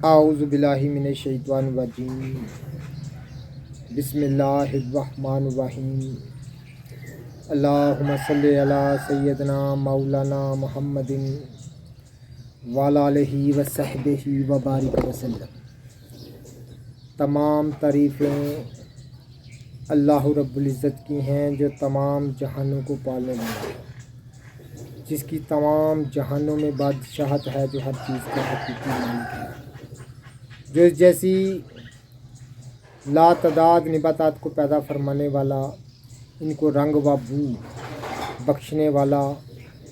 आऊज़ु बिल्लाहि मिनश शैतानिर रजीम बिस्मिल्लाहिर रहमानिर रहीम अल्लाहुम्मा सल्लि अला सय्यदना मौलाना मुहम्मदिन वअला आलिहि व सहबिहि व बारिक वसल्लम। तमाम तारीफ़ें अल्लाह रब्बुल इज़्ज़त की हैं जो तमाम जहानों को पालने वाला है, जिसकी तमाम जहानों में बादशाहत है, जो हर चीज़ का हकीकी मालिक है, जो जैसी लातदाद निबातात को पैदा फरमाने वाला, इनको रंग व बू बख्शने वाला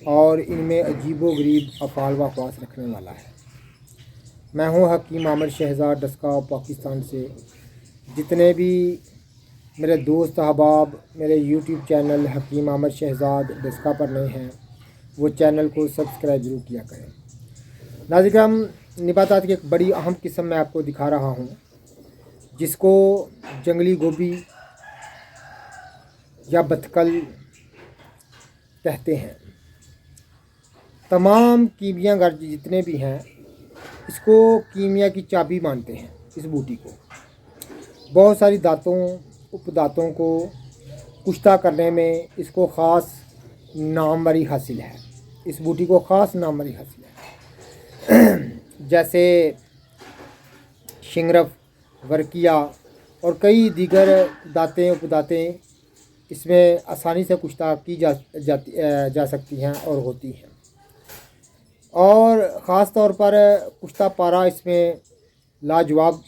और इनमें अजीबो गरीब अफ़ाल व ख़वास रखने वाला है। मैं हूँ हकीम आमिर शहज़ाद डस्का पाकिस्तान से। जितने भी मेरे दोस्त अहबाब मेरे यूट्यूब चैनल हकीम आमिर शहज़ाद डस्का पर नए हैं, वो चैनल को सब्सक्राइब ज़रूर किया करें। नाज़रीन, निबातात की एक बड़ी अहम किस्म मैं आपको दिखा रहा हूँ, जिसको जंगली गोभी या बतकल कहते हैं। तमाम कीमिया गर जितने भी हैं, इसको कीमिया की चाबी मानते हैं। इस बूटी को बहुत सारी दांतों उपदांतों को कुश्ता करने में इसको ख़ास नामवरी हासिल है। इस बूटी को ख़ास नामवरी हासिल है जैसे शिंगरफ, वर्किया और कई दीगर दातें उपदातें इसमें आसानी से कुश्ता की जा सकती हैं और होती हैं। और ख़ास तौर पर कुश्ता पारा इसमें लाजवाब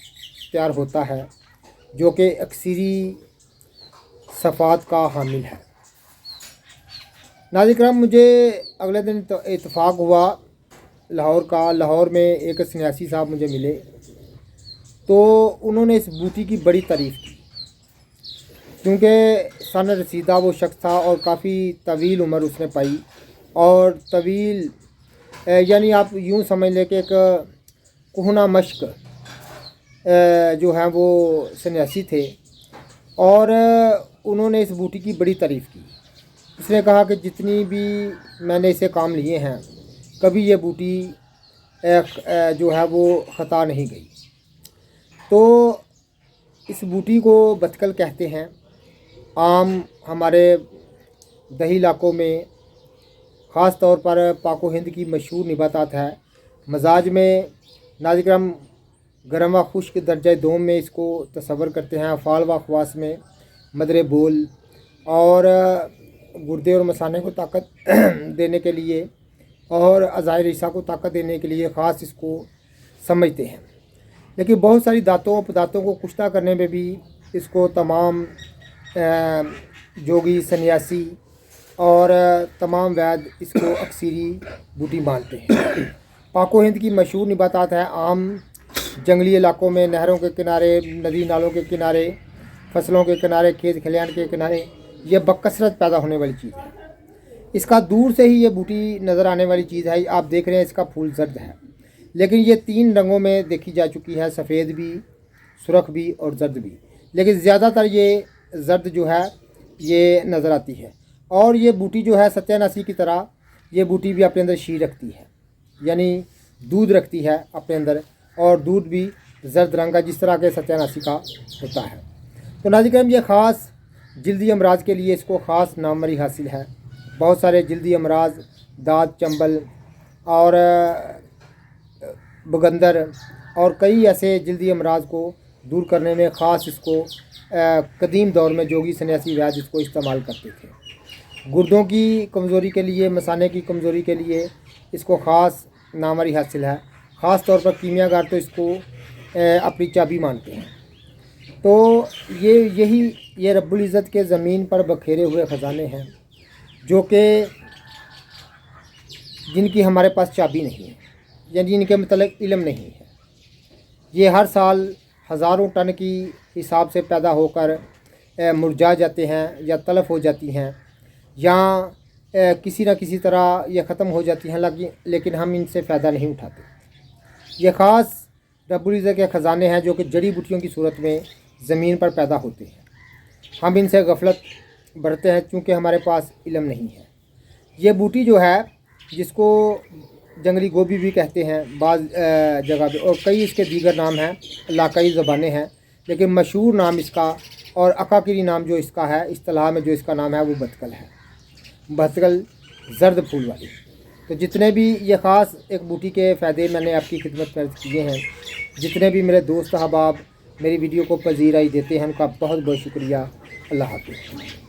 तैयार होता है, जो कि अक्सरी सफ़ात का हामिल है। नाज़रीन, मुझे अगले दिन तो इत्तफ़ाक़ हुआ लाहौर का। लाहौर में एक सन्यासी साहब मुझे मिले, तो उन्होंने इस बूटी की बड़ी तारीफ़ की, क्योंकि सन रसीदा वो शख्स था और काफ़ी तवील उम्र उसने पाई। और तवील यानी आप यूँ समझ लें कि एक कुहना मश्क जो है वो सन्यासी थे। और उन्होंने इस बूटी की बड़ी तारीफ़ की। उसने कहा कि जितनी भी मैंने इसे काम लिए हैं, कभी ये बूटी जो है वो ख़ता नहीं गई। तो इस बूटी को बतकल कहते हैं। आम हमारे दही इलाकों में ख़ास तौर पर पाको हिंद की मशहूर निबातात है। मजाज में नाज़रीन गर्म व खुश्क दर्जा दोम में इसको तसव्वुर करते हैं। अफ़ाल व ख़वास में मदरे बोल और गुर्दे और मसाने को ताकत देने के लिए और अज़ाए रिसा को ताकत देने के लिए ख़ास इसको समझते हैं। लेकिन बहुत सारी दांतों उपदातों को कुश्ता करने में भी इसको तमाम जोगी सन्यासी और तमाम वैद इसको अक्सरी बूटी मानते हैं। पाको हिंद की मशहूर निबातात है। आम जंगली इलाकों में, नहरों के किनारे, नदी नालों के किनारे, फसलों के किनारे, खेत खलिहान के किनारे ये बकसरत पैदा होने वाली चीज़ है। इसका दूर से ही ये बूटी नज़र आने वाली चीज़ है। आप देख रहे हैं इसका फूल जर्द है, लेकिन ये 3 रंगों में देखी जा चुकी है, सफ़ेद भी, सुरख भी और जर्द भी। लेकिन ज़्यादातर ये जर्द जो है ये नज़र आती है। और ये बूटी जो है सत्यानाशी की तरह ये बूटी भी अपने अंदर शी रखती है, यानी दूध रखती है अपने अंदर, और दूध भी जर्द रंग का जिस तरह के सत्यानाशी का होता है। तो नाज़रीन, ये ख़ास जल्दी अमराज के लिए इसको ख़ास नामवरी हासिल है। बहुत सारे जल्दी अमराज, दाँत चंबल और बगंदर और कई ऐसे जल्दी अमराज को दूर करने में ख़ास इसको कदीम दौर में जोगी सन्यासी वैद इसको इस्तेमाल करते थे। गुर्दों की कमज़ोरी के लिए, मसाने की कमज़ोरी के लिए इसको ख़ास नामवरी हासिल है। ख़ास तौर पर कीमियागार तो इसको अपनी चाबी मानते हैं। तो ये रब्बुल इज़्ज़त के ज़मीन पर बखेरे हुए ख़जाने हैं, जो कि जिनकी हमारे पास चाबी नहीं है, यानी जिनके मतलब इल्म नहीं है। ये हर साल हज़ारों टन की हिसाब से पैदा होकर मुरझा जाते हैं या तलफ़ हो जाती हैं, या किसी न किसी तरह ये ख़त्म हो जाती हैं, लेकिन हम इनसे फ़ायदा नहीं उठाते। ये ख़ास रब्बुल इज़्ज़त के ख़जाने हैं, जो कि जड़ी बूटियों की सूरत में ज़मीन पर पैदा होते हैं। हम इनसे गफलत बरतते हैं, चूँकि हमारे पास इल्म नहीं है। ये बूटी जो है, जिसको جنگلی گوبھی بھی کہتے ہیں بعض جگہ پہ، اور کئی اس کے دیگر نام ہیں، علاقائی زبانیں ہیں، لیکن مشہور نام اس کا اور عقاقری نام جو اس کا ہے، اصطلاح میں جو اس کا نام ہے وہ بتکل ہے، بتکل زرد پھول والی۔ تو جتنے بھی یہ خاص ایک بوٹی کے فائدے میں نے آپ کی خدمت میں عرض کیے ہیں، جتنے بھی میرے دوست احباب میری ویڈیو کو پذیرائی دیتے ہیں ان کا بہت بہت شکریہ۔ اللہ حافظ۔